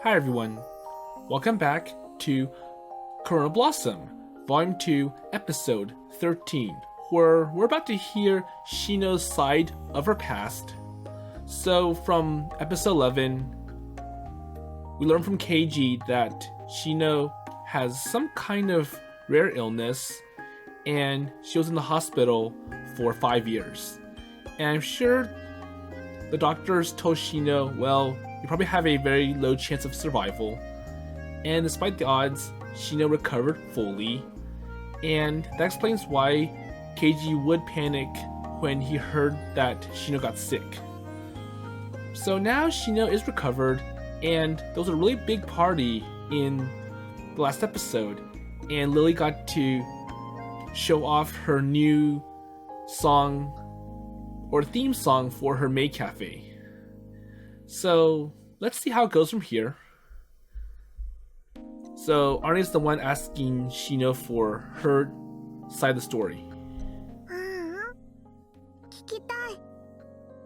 Hi everyone, welcome back to Coronal Blossom, Volume 2, Episode 13, where we're about to hear Shino's side of her past. So from Episode 11, we learn from Keiji that Shino has some kind of rare illness, and she was in the hospital for 5 years. And I'm sure the doctors told Shino, well, you probably have a very low chance of survival. And despite the odds, Shino recovered fully. And that explains why Keiji would panic when he heard that Shino got sick. So now Shino is recovered, and there was a really big party in the last episode, and Lily got to show off her new song or theme song for her maid cafe. So let's see how it goes from here. So Arnie's the one asking Shino for her side of the story. 聞きたい。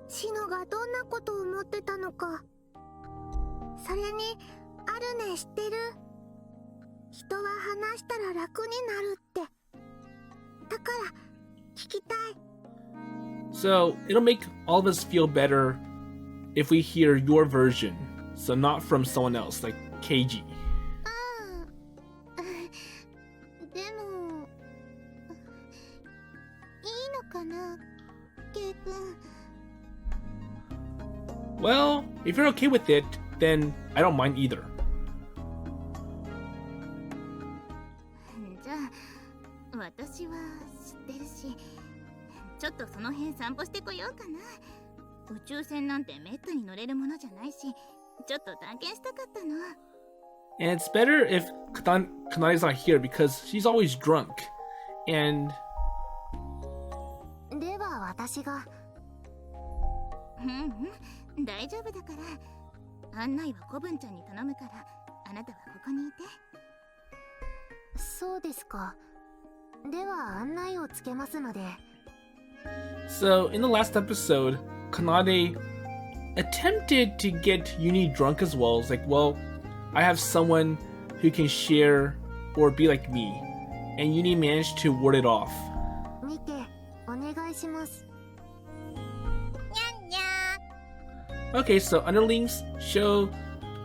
シノがどんなことを思ってたのか。それに、あるね知ってる？人は話したら楽になるって。だから聞きたい。So it'll make all of us feel better if we hear your version, so not from someone else, like Keiji. でも、いいのかな、ケイ君。Well, if you're okay with it, then I don't mind either. じゃあ、私は知ってるし、ちょっとその辺散歩してこようかな。宇宙船なんてめったに乗れるものじゃないし、ちょっと探検したかったの。And it's better if Kanade's not here because she's always drunk. And では私が。大丈夫だから。案内はコブンちゃんに頼むから、あなたはここにいて。そうですか。では案内をつけますので。so in the last episode, Kanade attempted to get Yunie drunk as well. It's like, well, I have someone who can share or be like me. And Yunie managed to ward it off. 見て、お願いします。Okay, so underlings show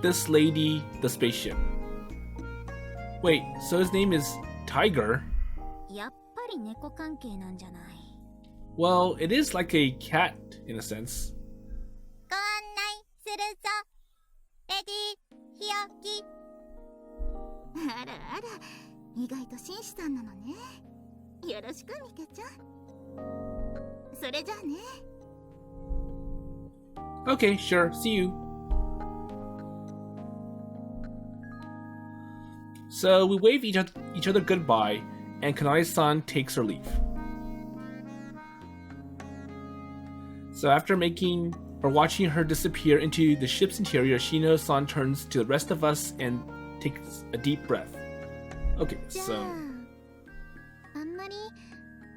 this lady the spaceship. Wait, so his name is Tiger? やっぱり猫関係なんじゃない。Well, it is like a cat in a sense. ご案内するぞ。レディー、ひよき。あらあら、意外と紳士さんなのね。よろしくミケちゃん。それじゃあね。Okay, sure, see you. So we wave each other goodbye, and Kanade-san takes her leave. So after making or watching her disappear into the ship's interior, Shino-san turns to the rest of us and takes a deep breath. Okay, じゃ so あ、あんまり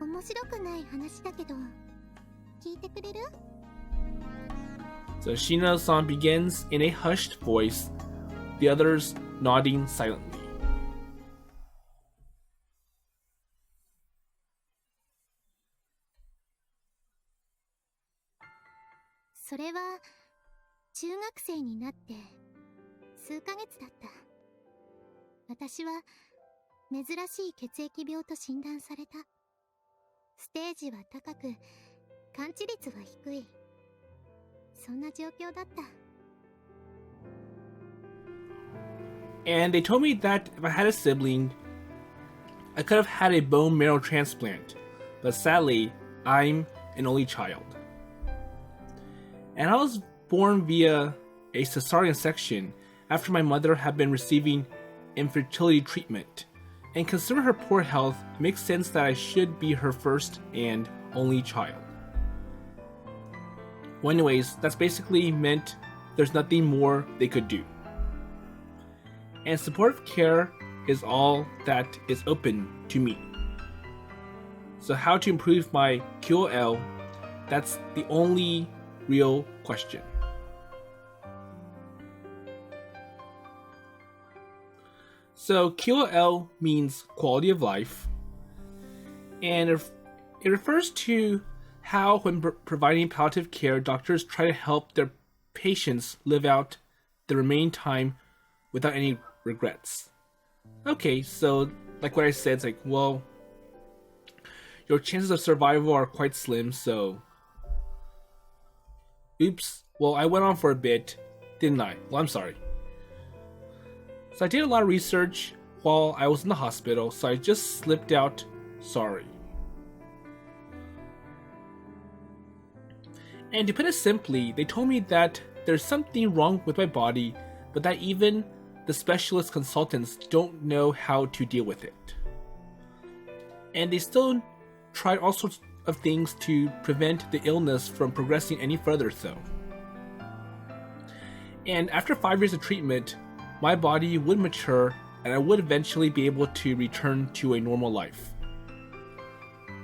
面白くない話だけど、聞いてくれる？ so Shino-san begins in a hushed voice, the others nodding silently. それは中学生になって数ヶ月だった。私は珍しい血液病と診断された。ステージは高く、完治率は低い。そんな状況だった。And they told me that if I had a sibling, I could have had a bone marrow transplant, but sadly, I'm an only child. And I was born via a cesarean section after my mother had been receiving infertility treatment. And considering her poor health, it makes sense that I should be her first and only child. Well, anyways, that's basically meant there's nothing more they could do. And supportive care is all that is open to me. So how to improve my QOL That's the only real question. So QOL means quality of life, and it refers to how, when providing palliative care, doctors try to help their patients live out the remaining time without any regrets. Okay, so like what I said, it's like, well, your chances of survival are quite slim, so... Oops, well, I went on for a bit, didn't I? Well, I'm sorry. So I did a lot of research while I was in the hospital, so I just slipped out sorry. And to put it simply, they told me that there's something wrong with my body, but that even the specialist consultants don't know how to deal with it. And they still tried all sorts of things to prevent the illness from progressing any further, though. And after 5 years of treatment, my body would mature and I would eventually be able to return to a normal life.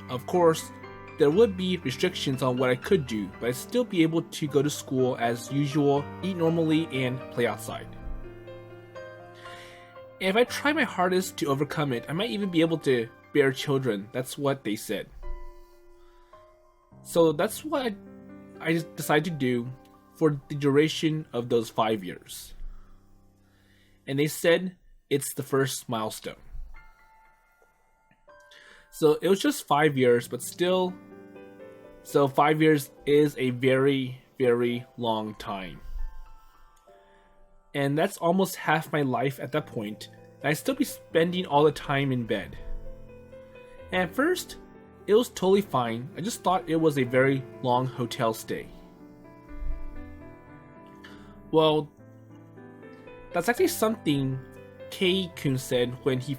Of course, there would be restrictions on what I could do, but I'd still be able to go to school as usual, eat normally, and play outside. And if I try my hardest to overcome it, I might even be able to bear children. That's what they said. So that's what I decided to do for the duration of those 5 years. And they said it's the first milestone. So it was just 5 years, but still, so 5 years is a very, very long time. And that's almost half my life at that point, and I'd still be spending all the time in bed. And at first, it was totally fine. I just thought it was a very long hotel stay. Well, that's actually something Keiji said when he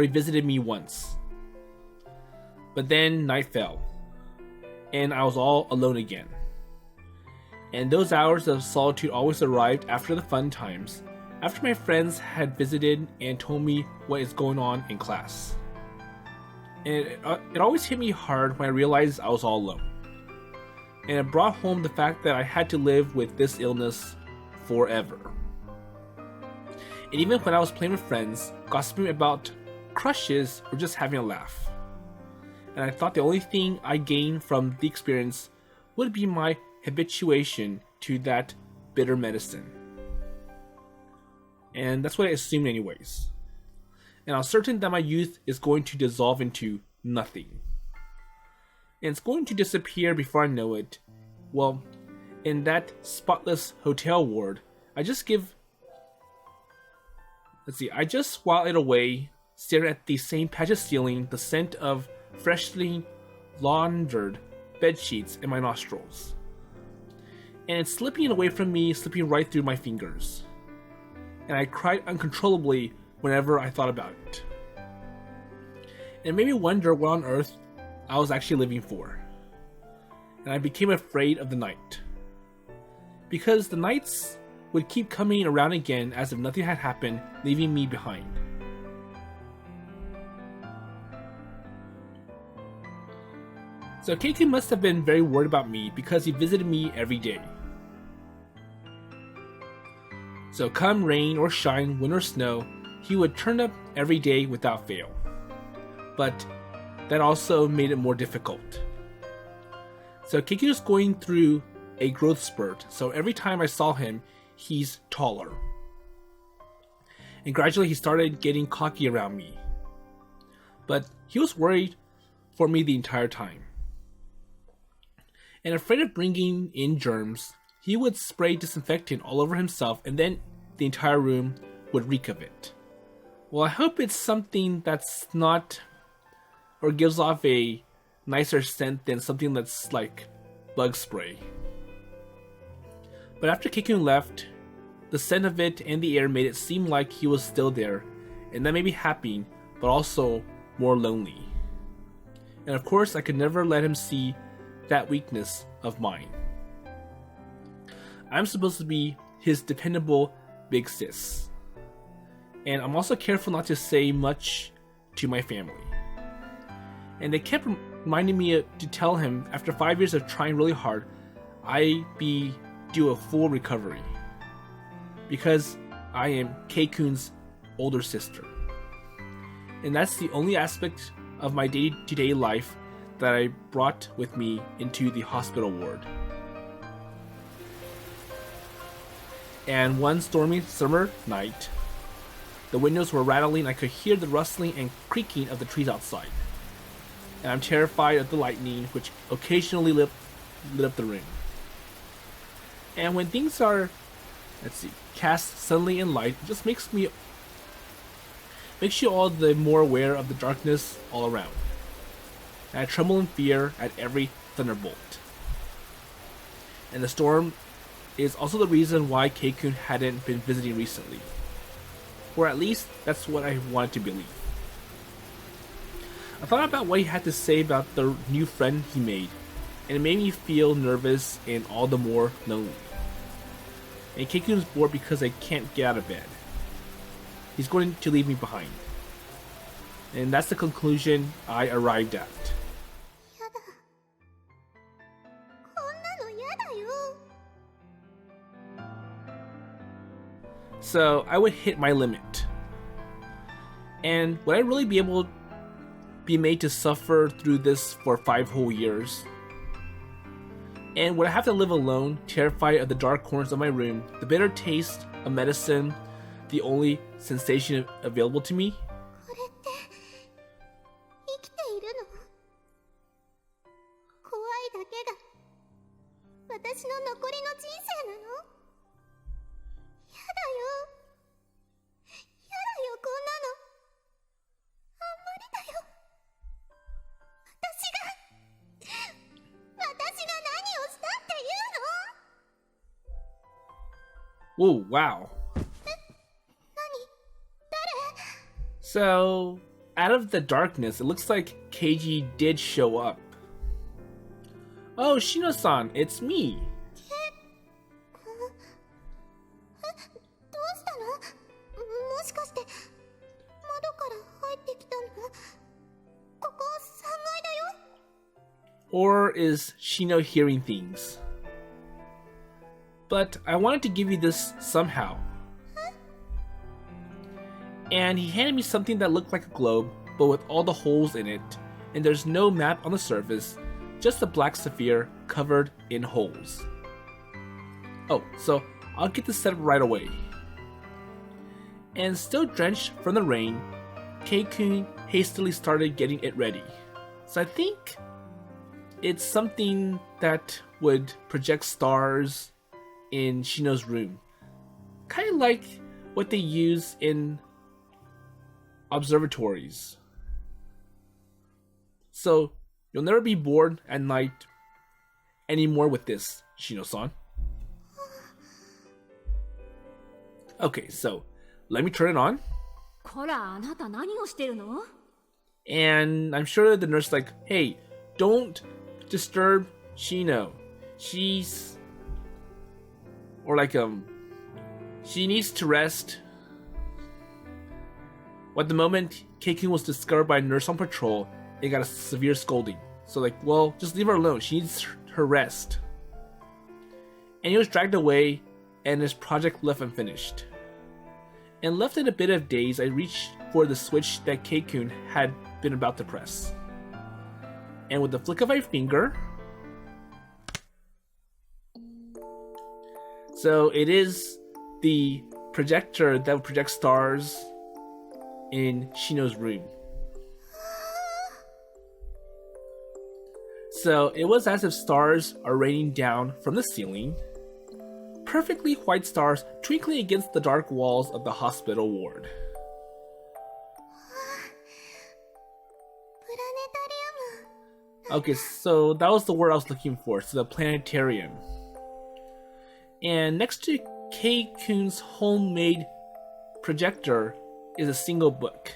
visited me once. But then night fell, and I was all alone again. And those hours of solitude always arrived after the fun times, after my friends had visited and told me what is going on in class. And it always hit me hard when I realized I was all alone. And it brought home the fact that I had to live with this illness forever. And even when I was playing with friends, gossiping about crushes or just having a laugh. And I thought the only thing I gained from the experience would be my habituation to that bitter medicine. And that's what I assumed anyways. And I was certain that my youth is going to dissolve into nothing. And it's going to disappear before I know it. Well, in that spotless hotel ward, I just while it away, staring at the same patch of ceiling, the scent of freshly laundered bed sheets in my nostrils. And it's slipping away from me, slipping right through my fingers. And I cried uncontrollably whenever I thought about it. And it made me wonder what on earth I was actually living for. And I became afraid of the night. Because the nights would keep coming around again as if nothing had happened, leaving me behind. So Keiji must have been very worried about me because he visited me every day. So come rain or shine, wind or snow, he would turn up every day without fail. But that also made it more difficult. So Keiji was going through a growth spurt, so every time I saw him, he's taller. And gradually he started getting cocky around me. But he was worried for me the entire time. And afraid of bringing in germs, he would spray disinfectant all over himself and then the entire room would reek of it. Well, I hope it's something that's not, or gives off a nicer scent than something that's like bug spray. But after Keiji left, the scent of it and the air made it seem like he was still there, and that made me happy, but also more lonely. And of course, I could never let him see that weakness of mine. I'm supposed to be his dependable big sis. And I'm also careful not to say much to my family. And they kept reminding me to tell him after 5 years of trying really hard, I be due a full recovery. Because I am Kei-kun's older sister. And that's the only aspect of my day-to-day life that I brought with me into the hospital ward. And one stormy summer night, the windows were rattling. I could hear the rustling and creaking of the trees outside. And I'm terrified of the lightning, which occasionally lit up the room. And when things are, cast suddenly in light, it just makes you all the more aware of the darkness all around. And I tremble in fear at every thunderbolt. And the storm is also the reason why Kei-kun hadn't been visiting recently. Or at least, that's what I wanted to believe. I thought about what he had to say about the new friend he made, and it made me feel nervous and all the more lonely. And Kei-kun is bored because I can't get out of bed. He's going to leave me behind. And that's the conclusion I arrived at. So I would hit my limit. And would I really be able to be made to suffer through this for 5 whole years? And would I have to live alone, terrified of the dark corners of my room, the bitter taste of medicine, the only sensation available to me? Whoa, wow. So, out of the darkness, it looks like Keiji did show up. Oh, Shino-san, it's me. Or is Shino hearing things? But I wanted to give you this somehow. And he handed me something that looked like a globe, but with all the holes in it, and there's no map on the surface, just a black sphere covered in holes. Oh, so I'll get this set up right away. And still drenched from the rain, Kei-kun hastily started getting it ready. So I think it's something that would project stars in Shino's room. Kind of like what they use in observatories. So you'll never be bored at night anymore with this, Shino-san. Okay, so let me turn it on. And I'm sure the nurse is like, hey, don't disturb Shino. She's... Or like, she needs to rest. Well, at the moment, Kei-kun was discovered by a nurse on patrol and got a severe scolding. So like, well, just leave her alone. She needs her rest. And he was dragged away and his project left unfinished. And left in a bit of daze, I reached for the switch that Kei-kun had been about to press. And with the flick of my finger... So it is the projector that would project stars in Shino's room. So it was as if stars are raining down from the ceiling. Perfectly white stars twinkling against the dark walls of the hospital ward. Okay, so that was the word I was looking for. So the planetarium. And next to Kei-kun's homemade projector is a single book.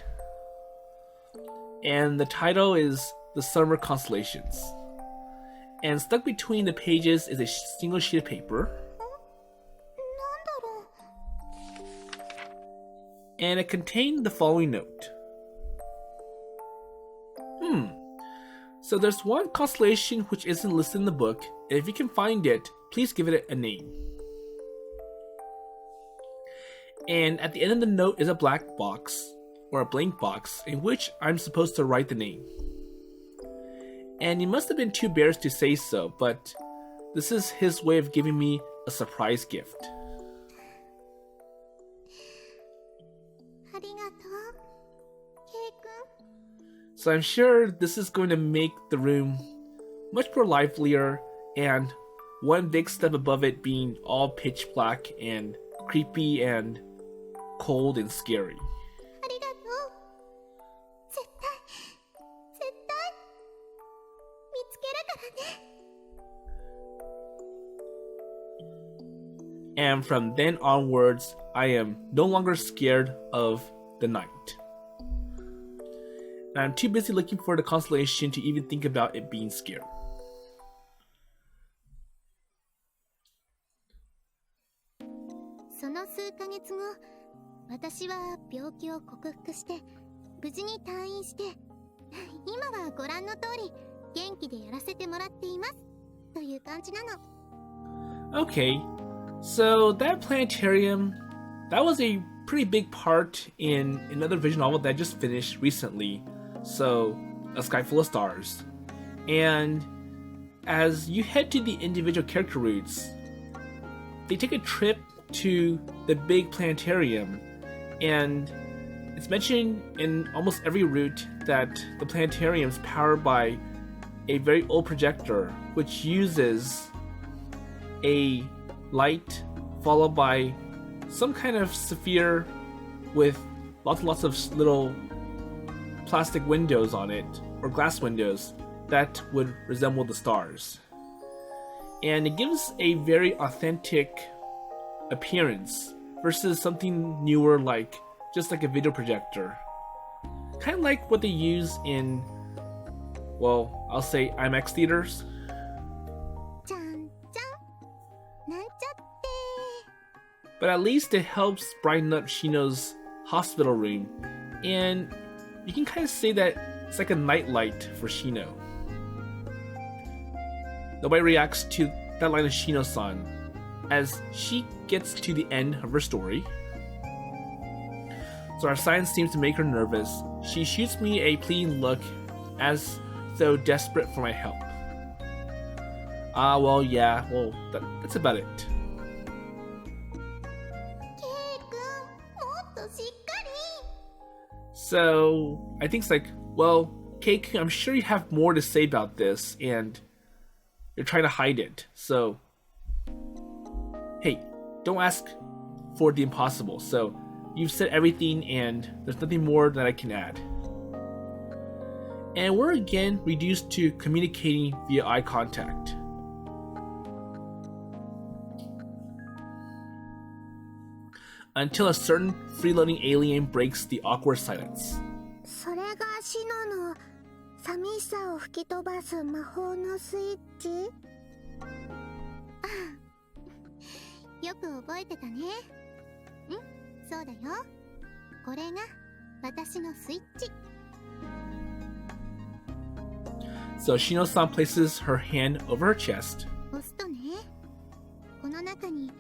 And the title is The Summer Constellations. And stuck between the pages is a single sheet of paper. And it contained the following note. So there's one constellation which isn't listed in the book. If you can find it, please give it a name. And at the end of the note is a black box, or a blank box, in which I'm supposed to write the name. And he must have been too embarrassed to say so, but this is his way of giving me a surprise gift. ありがとう、ケイ君。 So I'm sure this is going to make the room much more livelier, and one big step above it being all pitch black and creepy and cold and scary. ありがとう。絶対見つけるからね。 And from then onwards, I am no longer scared of the night. And I'm too busy looking for the constellation to even think about it being scary. その数ヶ月後、私は病気を克服して無事に退院して、今はご覧の通り元気でやらせてもらっていますという感じなの。 Okay, so that planetarium, that was a pretty big part in another visual novel that I just finished recently. So, A Sky Full of Stars. And as you head to the individual character routes, they take a trip to the big planetarium, and it's mentioned in almost every route that the planetarium is powered by a very old projector, which uses a light followed by some kind of sphere with lots of little plastic windows on it, or glass windows, that would resemble the stars. And it gives a very authentic appearance versus something newer like just like a video projector. Kind of like what they use in, well, I'll say IMAX theaters. じゃんじゃん、なんちゃって。 But at least it helps brighten up Shino's hospital room, and you can kind of say that it's like a nightlight for Shino. Nobody reacts to that line of Shino-san as she gets to the end of her story. So our science seems to make her nervous. She shoots me a pleading look as though desperate for my help. Well, yeah, well, that's about it. ケイ君、もっとしっかり。 So I think it's like, well, Cake, I'm sure you have more to say about this, and you're trying to hide it. So, hey, don't ask for the impossible. So, you've said everything, and there's nothing more that I can add. And we're again reduced to communicating via eye contact. Until a certain freeloading alien breaks the awkward silence. それがシノの寂しさを吹き飛ばす魔法のスイッチ？よく覚えてたね。そうだよ。これが私のスイッチ。 So Shino-san places her hand over her chest. 押すとね、この中に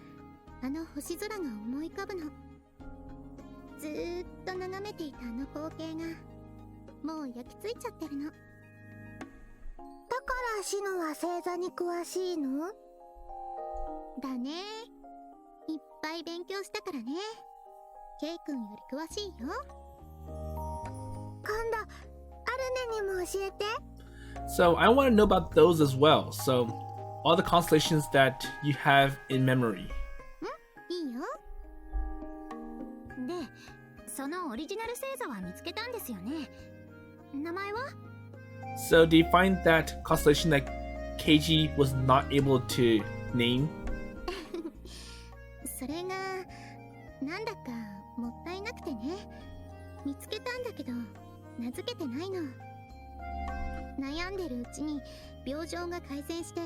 あの星空が思い浮かぶの。ずーっと眺めていたあの光景がもう焼き付いちゃってるの。だからシノは星座に詳しいの？だね。いっぱい勉強したからね。ケイ君より詳しいよ。今度アルネにも教えて。 So I want to know about those as well. So all the constellations that you have in memory. いいよ。で、そのオリジナル星座は見つけたんですよね。名前は？ So do you find that constellation that Keiji was not able to name? それがなんだかもったいなくてね。見つけたんだけど名付けてないの。悩んでるうちに病状が改善して、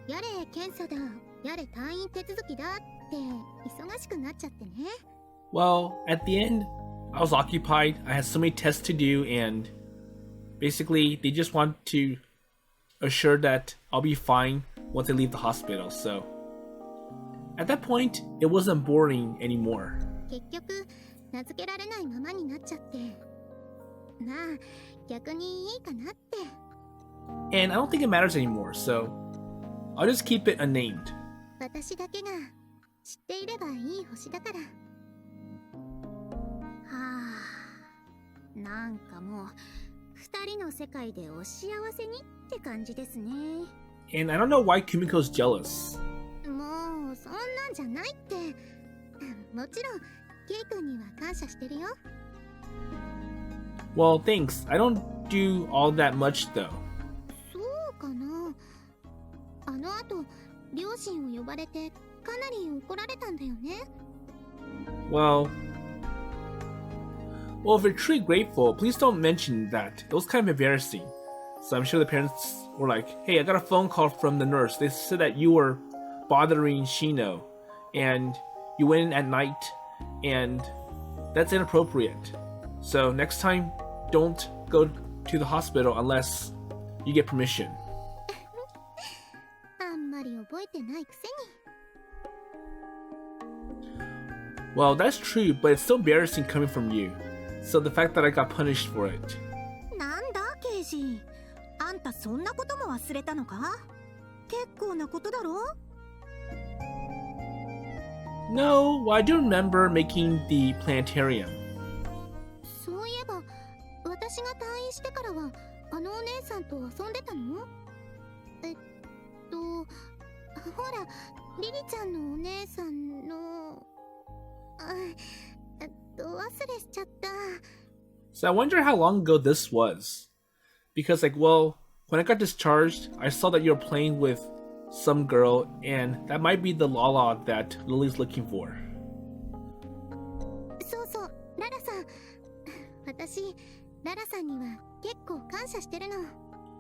やれ検査だ、やれ退院手続きだって忙しくなっちゃってね。 Well, at the end, I was occupied. I had so many tests to do, and basically they just want to assured that I'll be fine once I leave the hospital, so at that point, it wasn't boring anymore. 結局名付けられないままになっちゃって、まあ逆にいいかなって。 And I don't think it matters anymore, so I'll just keep it unnamed. 私だけが知っていればいい星だから。はあ、なんかもう二人の世界でお幸せにって感じですね。 And I don't know why Kumiko's jealous. もうそんなんじゃないって。もちろんケイ君には感謝してるよ。 Well, thanks. I don't do all that much though. そうかな。あの後両親を呼ばれてかなり怒られたんだよね。 Well, if you're truly grateful, please don't mention that. It was kind of embarrassing. So I'm sure the parents were like, hey, I got a phone call from the nurse. They said that you were bothering Shino and you went in at night and that's inappropriate. So next time, don't go to the hospital unless you get permission. あんまり覚えてないくせに。 Well, that's true, but it's still embarrassing coming from you. So the fact that I got punished for it. なんだケイジ、あんたそんなことも忘れたのか？結構なことだろ？ No, well, I do remember making the planetarium. そういえば私が退院してからはあのお姉さんと遊んでたの？ほらリリちゃんのお姉さんの忘れしちゃった。 So I wonder how long ago this was. Because, like, well, when I got discharged, I saw that you were playing with some girl, and that might be the Lala that Lily's looking for. そうそう、ララさん。私、ララさんには結構感謝してるの。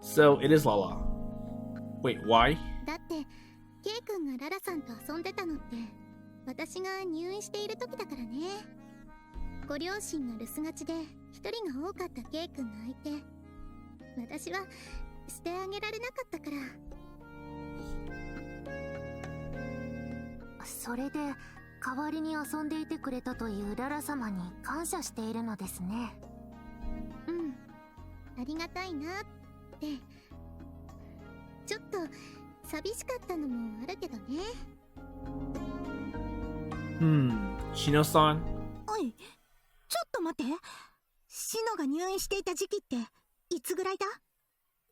So it is Lala. Wait, why? だって、ケイ君がララさんと遊んでたのって、私が入院している時だからね。ご両親が留守がちで一人が多かったケイ君がいて、私はしてあげられなかったから。それで代わりに遊んでいてくれたというララ様に感謝しているのですね。うん、ありがたいなって。ちょっと寂しかったのもあるけどね。Shino-san? おい、ちょっと待って。シノが入院していた時期っていつぐらいだ？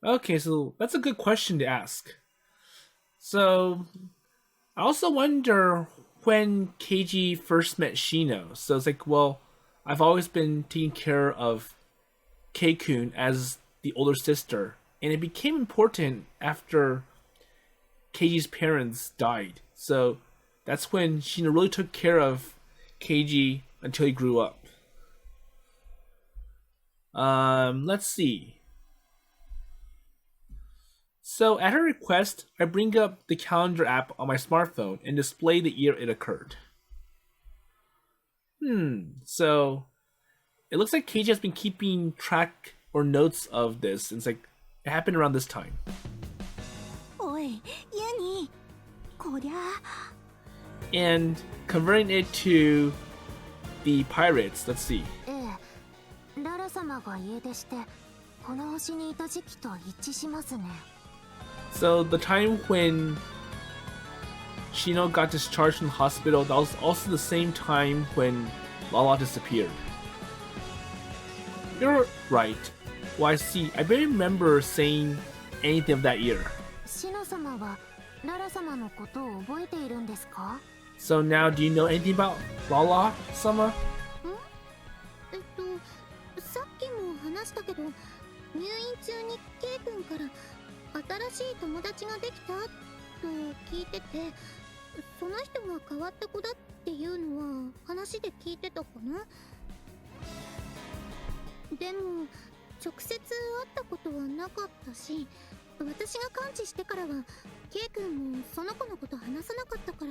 Okay, so that's a good question to ask. So, I also wonder when Keiji first met Shino. So it's like, well, I've always been taking care of Kei-kun as the older sister, and it became important after Keiji's parents died. So that's when Shino really took care of Keiji until he grew up. Let's see. So at her request, I bring up the calendar app on my smartphone and display the year it occurred. So it looks like Keiji has been keeping track or notes of this. It's like it happened around this time. おい、ユニ、こりゃ。 And converting it to the pirates, let's see. ええ、ララ様が家出してこの星にいた時期と一致しますね。 So the time when Shino got discharged from the hospital, that was also the same time when Lala disappeared. You're right. Well, I see. I barely remember saying anything of that year. シノ様はララ様のことを覚えているんですか？ So now, do you know anything about Lala-sama? さっきも話したけど、入院中にケイ君から新しい友達ができたと聞いてて、その人が変わった子だっていうのは話で聞いてたかな。でも直接会ったことはなかったし、私が感知してからはケイ君もその子のこと話さなかったから。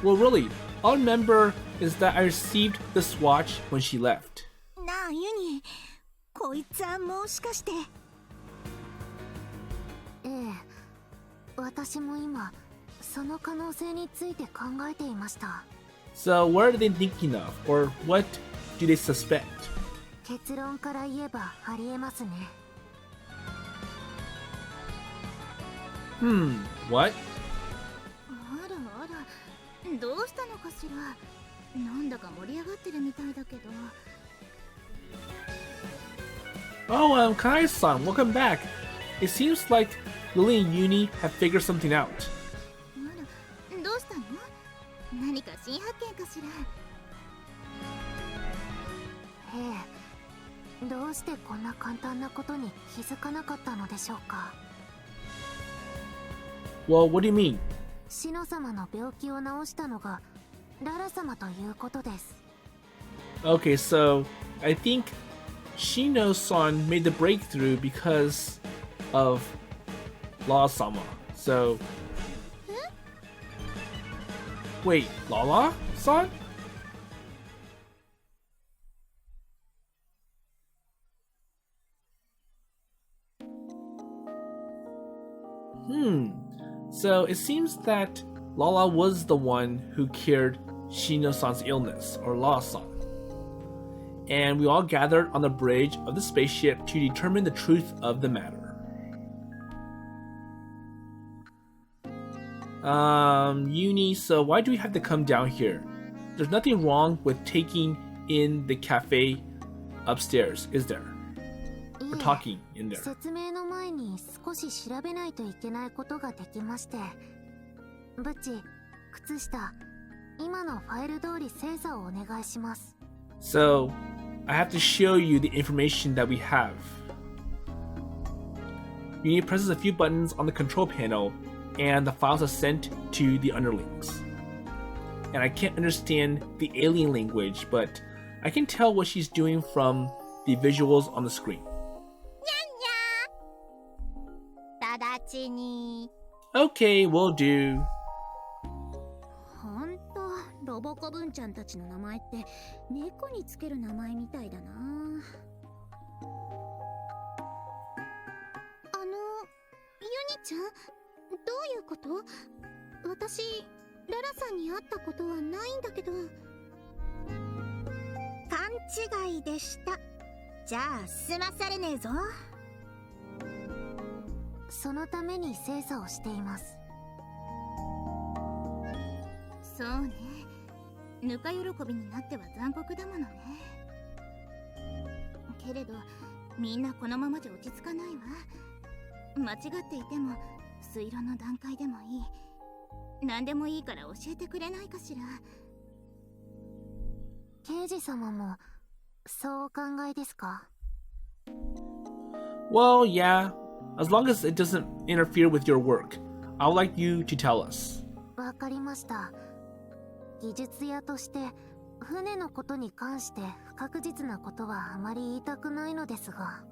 Well, really, all I remember is that I received this watch when she left. なあユニ、こいつはもしかして。ええ、私も今その可能性について考えていました。 So, what are they thinking of? Or what do they suspect? 結論から言えばありえますね。 What? あらあら、どうしたのかしら。なんだか盛り上がってるみたいだけど。Oh, Kanade-san, welcome back. It seems like Lily and Yunie have figured something out. あら、どうしたの？何か新発見かしら。ええ、どうしてこんな簡単なことに気づかなかったのでしょうか。 Well, what do you mean? シノ様の病気を治したのがララ様ということです。 Okay, so I think Shino-san made the breakthrough because of Lala-sama. So... Wait, Lala-san? So it seems that Lala was the one who cured Shino-san's illness, or Lala-san. And we all gathered on the bridge of the spaceship to determine the truth of the matter. Yunie, so why do we have to come down here? There's nothing wrong with taking in the cafe upstairs, is there? Or talking in there. 説明の前に少し調べないといけないことができまして、ブッチ、靴下、今のファイル通り精査をお願いします。 So, I have to show you the information that we have. Yunie presses a few buttons on the control panel, and the files are sent to the underlings. And I can't understand the alien language, but I can tell what she's doing from the visuals on the screen. 直ちに。 Okay, will do. ほんと、ロボコブンちゃんたちの名前って猫につける名前みたいだな。ユニちゃん、どういうこと？私、ララさんに会ったことはないんだけど。勘違いでした。じゃあ済まされねえぞ。そのために精査をしています。そうね。ぬか喜びになっては残酷だものね。けれど、みんなこのままじゃ落ち着かないわ。間違っていても、推論の段階でもいい。何でもいいから教えてくれないかしら。刑事様もそうお考えですか？ Well, yeah. As long as it doesn't interfere with your work, I'd like you to tell us. わかりました。技術屋として船のことに関して不確実なことはあまり言いたくないのですが。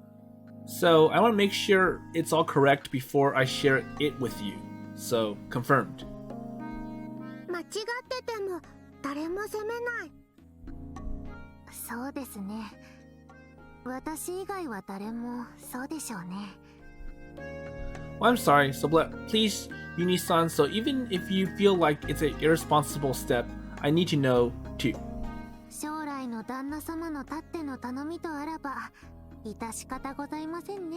So, I want to make sure it's all correct before I share it with you. So, confirmed. 間違ってても誰も責めない。そうですね。私以外は誰もそうでしょうね。 Well, I'm sorry, so please, Yunie-san, so even if you feel like it's an irresponsible step, I need to know too. 将来の旦那様のたっての頼みとあらば、致し方ございませんね。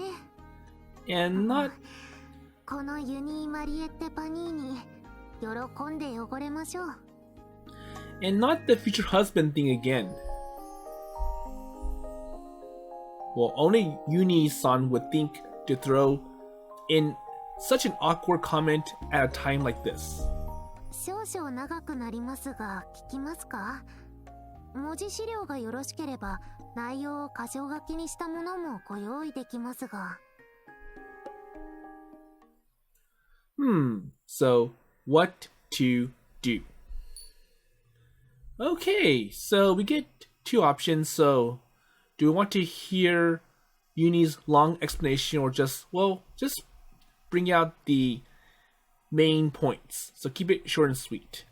And not... このユニー・マリエッテ・パニーニ、喜んで汚れましょう。And not the future husband thing again. Well, only Yunie-san would think to throw in such an awkward comment at a time like this. 少々長くなりますが、聞きますか？文字資料がよろしければ、内容を箇条書きにしたものもご用意できますが。So, what to do? Okay, so we get two options, so do we want to hear Yunie's long explanation or just bring out the main points? So keep it short and sweet.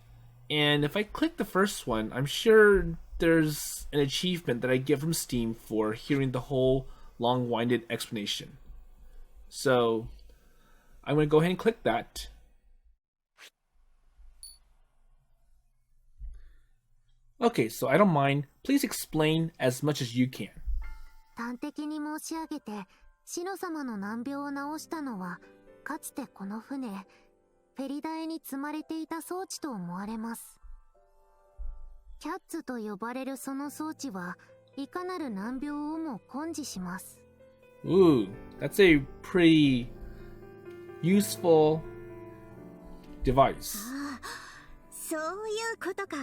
And if I click the first one, I'm sure there's an achievement that I get from Steam for hearing the whole long-winded explanation. So I'm going to go ahead and click that. Okay, so I don't mind. Please explain as much as you can. 端的に申し上げて、シノ様の難病を治したのは、かつてこの船、フェリダエに積まれていた装置と思われます。キャッツと呼ばれるその装置は、いかなる難病をも根治します。Ooh, that's a pretty useful device. ああ、そういうことか。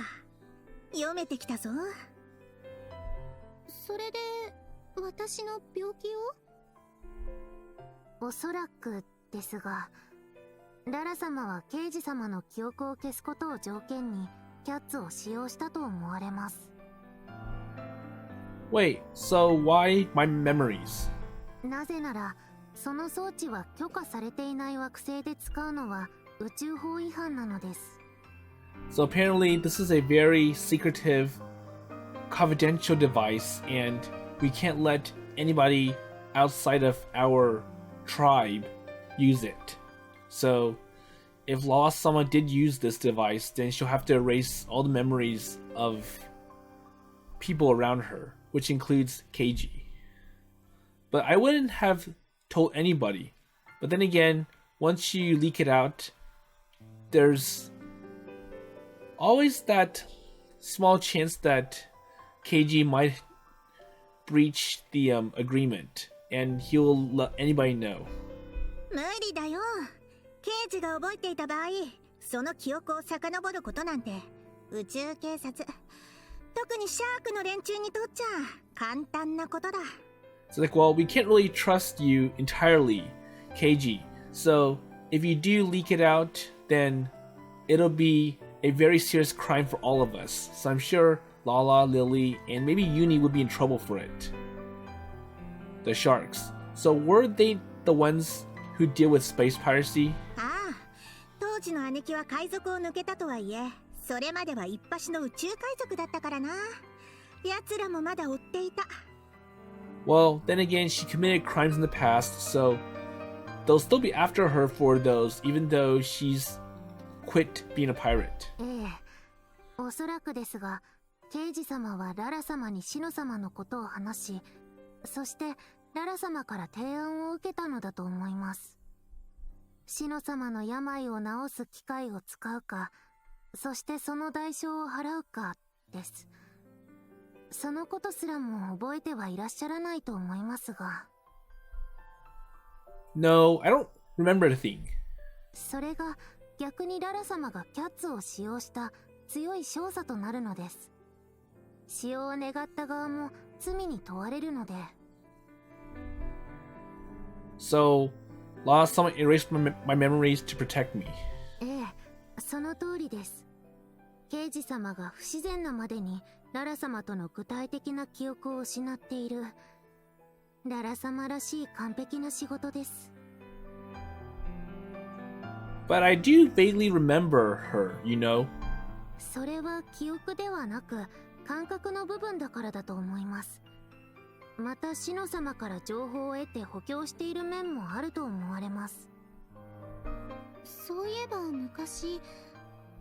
読めてきたぞ。それで私の病気を？おそらくですが、ララ様は刑事様の記憶を消すことを条件にキャッツを使用したと思われます。Wait, so why my memories? なぜなら、その装置は許可されていない惑星で使うのは宇宙法違反なのです。So apparently this is a very secretive, confidential device, and we can't let anybody outside of our tribe use it. So if Lala-sama did use this device, then she'll have to erase all the memories of people around her, which includes Keiji. But I wouldn't have told anybody. But then again, once you leak it out, there's always that small chance that Keiji might breach the agreement, and he'll let anybody know. 無理だよ。刑事が覚えていた場合、その記憶を遡ることなんて宇宙警察、特にシャークの連中にとっちゃ簡単なことだ。So like, well, we can't really trust you entirely, Keiji. So if you do leak it out, then it'll be a very serious crime for all of us. So I'm sure Lala, Lily, and maybe Yunie would be in trouble for it. The sharks. So were they the ones who deal with space piracy? ああ、当時の姉貴は海賊を抜けたとはいえ、それまでは一発の宇宙海賊だったからな。奴らもまだ追っていた。Well, then again, she committed crimes in the past, so they'll still be after her for those, even though she's quit being a pirate. ええ、おそらくですが、刑事様はララ様にシノ様のことを話し、そしてララ様から提案を受けたのだと思います。シノ様の病を治す機械を使うか、そしてその代償を払うかです。そのことすらも覚えてはいらっしゃらないと思いますが。No, I don't remember a thing. それが逆にララ様がキャッツを使用した強い証左となるのです。使用を願った側も罪に問われるので。So, Lala-sama erased my memories to protect me. ええ、その通りです。刑事様が不自然なまでにララ様との具体的な記憶を失っている。ララ様らしい完璧な仕事です。But I do vaguely remember her, you know? それは記憶ではなく感覚の部分だからだと思います。またシノ様から情報を得て補強している面もあると思われます。そういえば昔、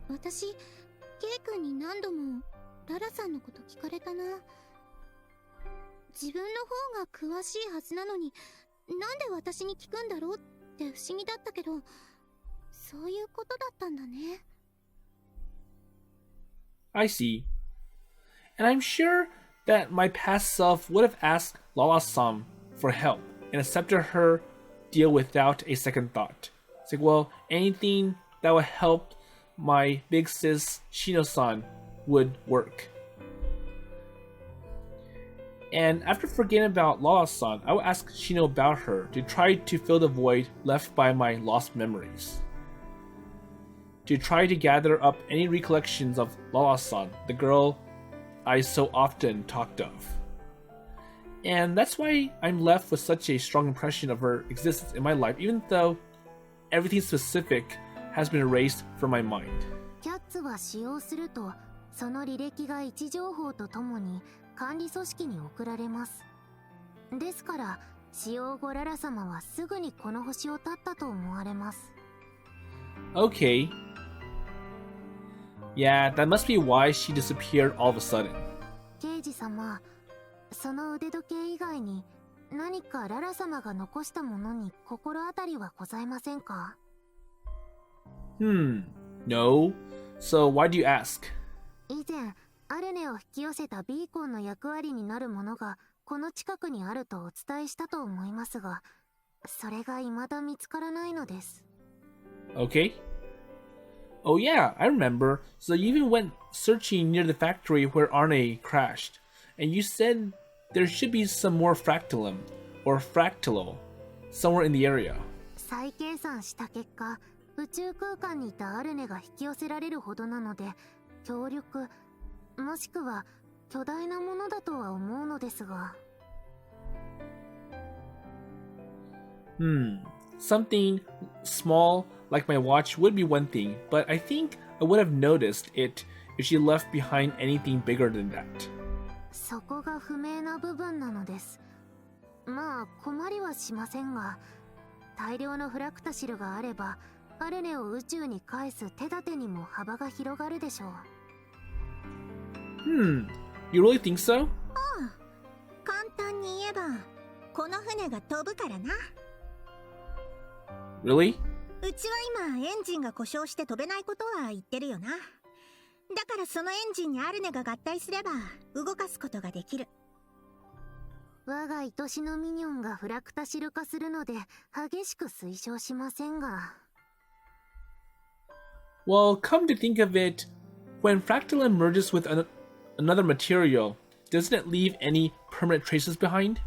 私、ケイ君に何度もララさんのこと聞かれたな。自分の方が詳しいはずなのに、なんで私に聞くんだろうって不思議だったけど、そういうことだったんだね。I see. And I'm sure that my past self would have asked Lala-san for help and accepted her deal without a second thought. It's like, well, anything that would help my big sis Shino-san would work. And after forgetting about Lala-san, I would ask Shino about her to try to fill the void left by my lost memories. To try to gather up any recollections of Lala-san, the girl I so often talked of. And that's why I'm left with such a strong impression of her existence in my life, even though everything specific has been erased from my mind. キャッツは使用すると、その履歴が位置情報とともに管理組織に送られます。ですから、使用後ララ様はすぐにこの星を絶ったと思われます。 Okay. Yeah, that must be why she disappeared all of a sudden. 刑事様、その腕時計以外に何かララ様が残したものに心当たりはございませんか？ No. So why do you ask? 以前アルネを引き寄せたビーコンの役割になるものがこの近くにあるとお伝えしたと思いますが、それが未だ見つからないのです。 Okay. Oh yeah, I remember. So you even went searching near the factory where Arne crashed, and you said there should be some more fractalum, or fractalo, somewhere in the area. 再計算した結果、宇宙空間にいたアルネが引き寄せられるほどなので、強力、もしくは巨大なものだとは思うのですが。Something small like my watch would be one thing, but I think I would have noticed it if she left behind anything bigger than that. そこが不明な部分なのです。まあ困りはしませんが、大量のフラクタシルがあればアルネを宇宙に返す手立てにも幅が広がるでしょう。You really think so? 簡単に言えばこの船が飛ぶからな。 Really? うちは今エンジンが故障して飛べないことは言ってるよな。だからそのエンジンにアルネが合体すれば動かすことができる。我が愛しのミニョンがフラクタシル化するので激しく推奨しませんが。 Well, come to think of it, when fractalum merges with another material, doesn't it leave any permanent traces behind?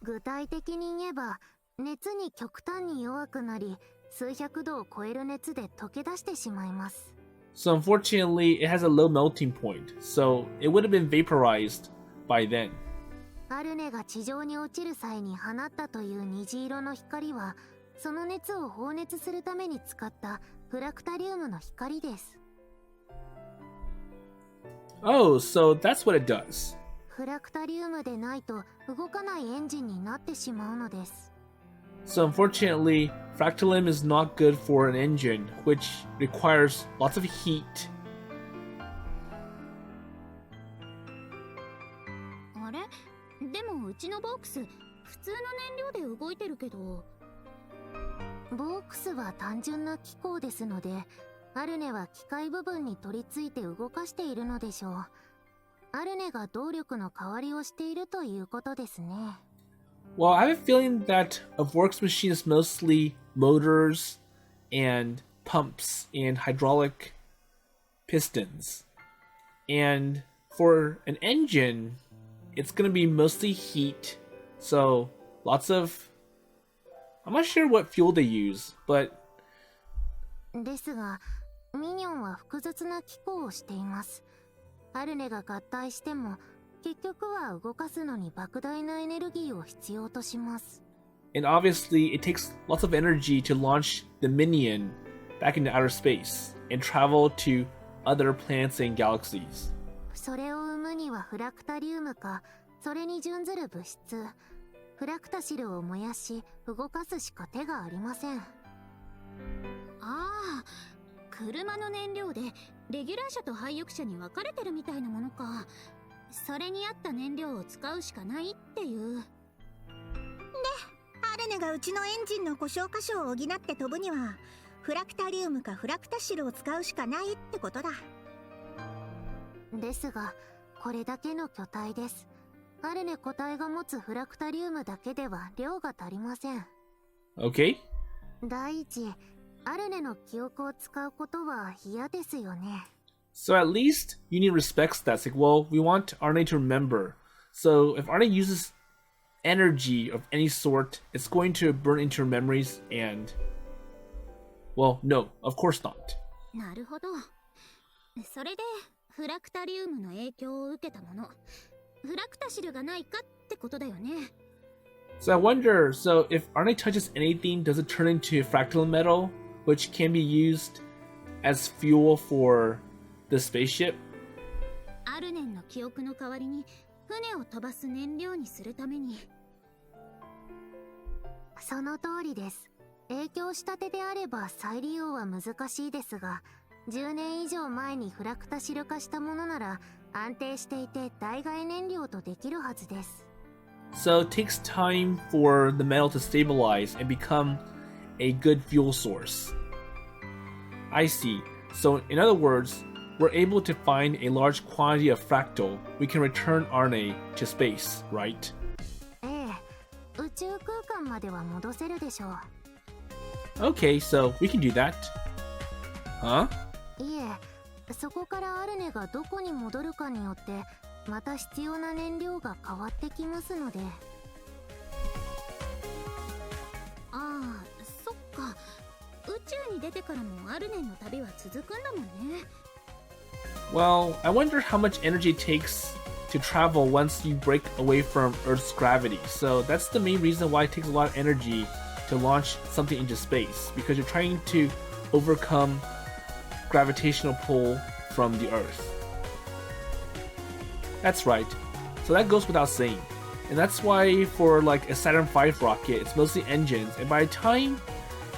具体的に言えば、熱に極端に弱くなり、数百度を超える熱で溶け出してしまいます。 So unfortunately, it has a low melting point, so it would have been vaporized by then. アルネが地上に落ちる際に放ったという虹色の光は、その熱を放熱するために使ったフラクタリウムの光です。 Oh, so that's what it does. フラクタリウムでないと動かないエンジンになってしまうのです。 So unfortunately, fractalum is not good for an engine, which requires lots of heat. あれ？でもうちのボックス普通の燃料で動いてるけど。ボークスは単純な機構ですので、アルネは機械部分に取り付いて動かしているのでしょう。アルネが動力の代わりをしているということですね。 Well, I have a feeling that a Vork's machine is mostly motors and pumps and hydraulic pistons. And for an engine, it's going to be mostly heat. So lots of... I'm not sure what fuel they use, but... ですが、ミニョンは複雑な機構をしています。アルネが合体しても、結局は動かすのに莫大なエネルギーを必要とします。 And obviously, it takes lots of energy to launch the Minion back into outer space and travel to other planets and galaxies. それを生むにはフラクタリウムか、それに準ずる物質、フラクタシルを燃やし、動かすしか手がありません。ああ、車の燃料でレギュラー車と廃浴車に分かれてるみたいなものか。それに合った燃料を使うしかないっていう。で、アルネがうちのエンジンの故障箇所を補って飛ぶにはフラクタリウムかフラクタシルを使うしかないってことだ。ですが、これだけの巨体です。アルネ個体が持つフラクタリウムだけでは量が足りません。 Okay? 第一、アルネの記憶を使うことは嫌ですよね。 So at least Yunie respects that. It's like, well, we want Arne to remember. So if Arne uses energy of any sort, it's going to burn into her memories and... Well, no, of course not. なるほど。それでフラクタリウムの影響を受けたもの、フラクタシルがないかってことだよね。 So I wonder, so if Arne touches anything, does it turn into fractal metal, which can be used as fuel for the spaceship? アルネンの記憶の代わりに船を飛ばす燃料にするために。その通りです。影響したてであれば再利用は難しいですが、10年以上前にフラクタシル化したものなら安定していて代替燃料とできるはずです。So it takes time for the metal to stabilize and become a good fuel source. I see. So in other words, we're able to find a large quantity of fractal. We can return RNA to space, right? ええ、宇宙空間までは戻せるでしょう。Okay, so we can do that. Huh? いえ、そこからアルネがどこに戻るかによってまた必要な燃料が変わってきますので。ああ、そっか。宇宙に出てからもアルネンの旅は続くんだもんね。Well, I wonder how much energy it takes to travel once you break away from Earth's gravity. So that's the main reason why it takes a lot of energy to launch something into space, because you're trying to overcome gravitational pull from the Earth. That's right. So that goes without saying. And that's why for like a Saturn V rocket, it's mostly engines, and by the time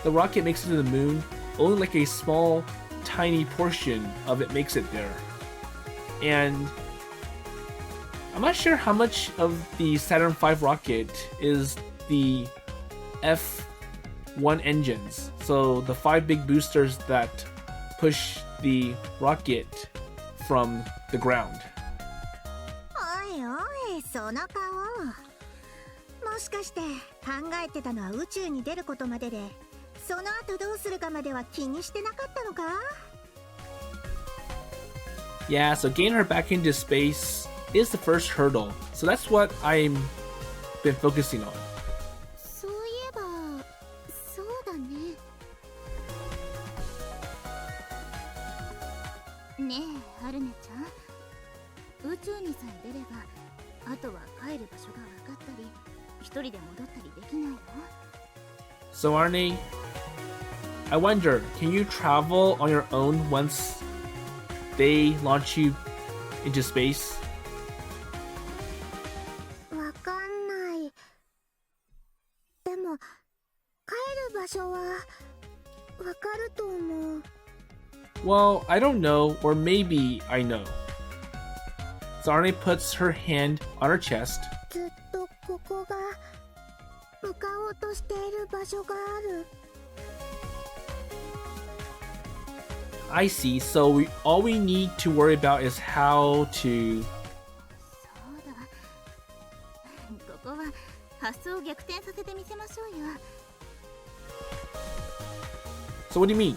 the rocket makes it to the moon, only like a small, tiny portion of it makes it there. And I'm not sure how much of the Saturn V rocket is the F1 engines, so the 5 big boosters that push the rocket from the ground. おいおい、その顔。もしかして考えてたのは宇宙に出ることまでで、その後どうするかまでは気にしてなかったのか？ Yeah, so getting her back into space is the first hurdle. So that's what I'm been focusing on. そういえば、そうだね。ねえ、アルネちゃん。宇宙にさえ出れば、あとは帰る場所が分かったり、一人で戻ったりできないの？ So Arnie, I wonder, can you travel on your own once they launch you into space? わかんない。でも、帰る場所は、わかると思う。Well, I don't know, or maybe I know. So Arnie puts her hand on her chest. ずっとここが、向かおうとしている場所がある。I see, so all we need to worry about is how to... そうだ。ここは発想を逆転させてみせましょうよ。So what do you mean?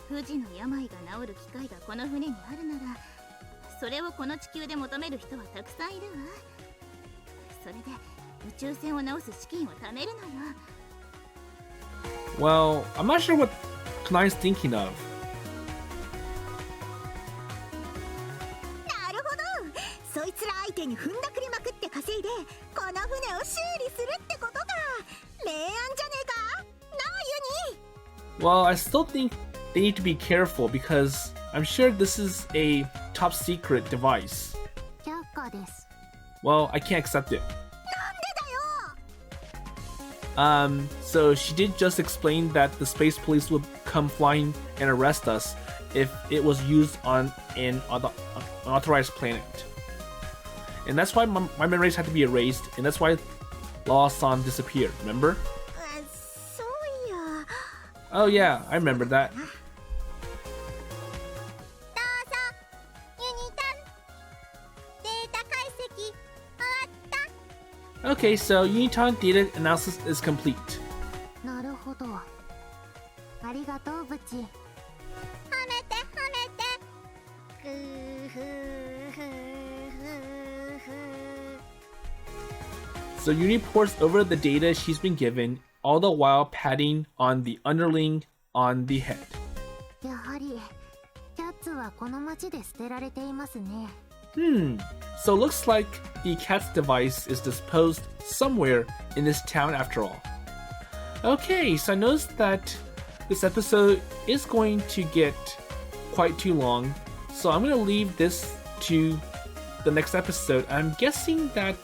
不治の病が治る機会がこの船にあるなら、それをこの地球で求める人はたくさんいるわ。それで宇宙船を直す資金を貯めるのよ。Well, I'm not sure what Kanae's thinking of. なるほど。そいつら相手に踏んだくりまくって稼いで、この船を修理するってことか。明暗じゃねえか。なあ、ユニ。 Well, I still think they need to be careful because I'm sure this is a top secret device. 却下です。 Well, I can't accept it. なんでだよ。So she did just explain that the space police would come flying and arrest us if it was used on an unauthorized planet. And that's why my memories had to be erased, and that's why Lala-san disappeared, remember? そういや。 Oh yeah, I remember that. どうぞ、ユニタン。データ解析、終わった。 Okay, so Uniton data analysis is complete. なるほど。ありがとう、ブチ。褒めて褒めて。ふーふーふーふーふー。 So Uni pours over the data she's been given, all the while patting on the underling on the head. やはり、キャッツはこの町で捨てられていますね。So it looks like the cat's device is disposed somewhere in this town after all. Okay, so I noticed that this episode is going to get quite too long, so I'm going to leave this to the next episode. I'm guessing that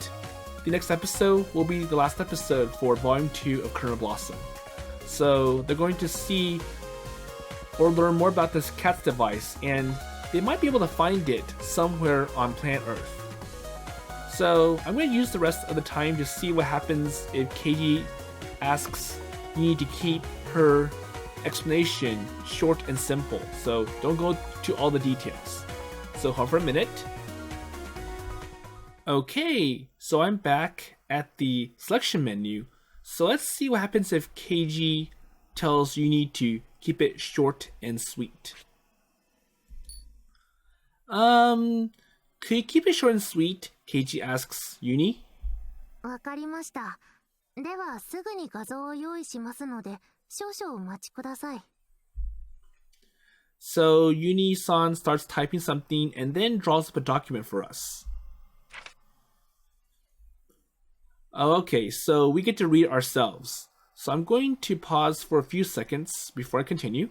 the next episode will be the last episode for Volume 2 of Korean Blossom. So they're going to see or learn more about this cat's device, and they might be able to find it somewhere on planet Earth. So I'm going to use the rest of the time to see what happens if Keiji asks Yunie to keep her explanation short and simple. So don't go to all the details. So hold for a minute. Okay, so I'm back at the selection menu. So let's see what happens if Keiji tells Yunie to keep it short and sweet. Could you keep it short and sweet? Keiji asks Yunie. わかりました。ではすぐに画像を用意しますので、少々お待ちください。So Yunie-san starts typing something and then draws up a document for us. Okay, so we get to read ourselves. So I'm going to pause for a few seconds before I continue.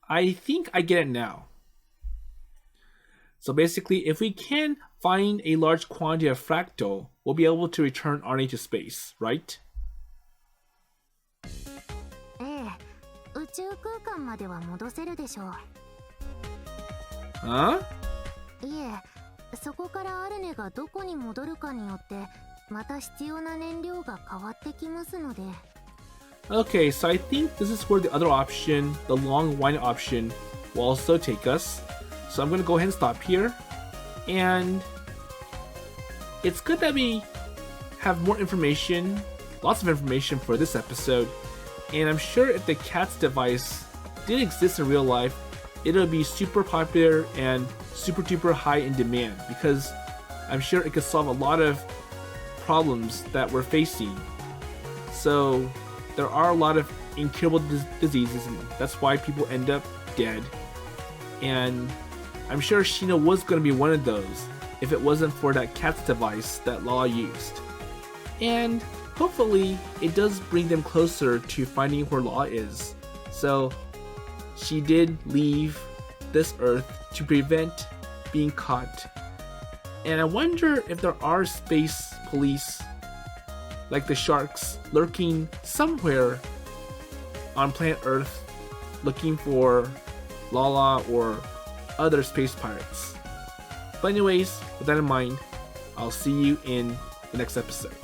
I think I get it now. So basically, if we can find a large quantity of fractal, we'll be able to return RNA to space, right? ええ、宇宙空間までは戻せるでしょう。Huh? いえ、そこからアルネがどこに戻るかによって、また必要な燃料が変わってきますので。Okay, so I think this is where the other option, the long winding option, will also take us. So I'm going to go ahead and stop here. And it's good that we have more information, lots of information for this episode. And I'm sure if the cat's device did exist in real life, it'll be super popular and super duper high in demand, because I'm sure it could solve a lot of problems that we're facing. So there are a lot of incurable diseases, and that's why people end up dead. And I'm sure Shino was going to be one of those if it wasn't for that cat's device that Lala used. And hopefully it does bring them closer to finding where Lala is. So she did leave this Earth to prevent being caught. And I wonder if there are space police like the sharks lurking somewhere on planet Earth looking for Lala or other space pirates. But anyways, with that in mind, I'll see you in the next episode.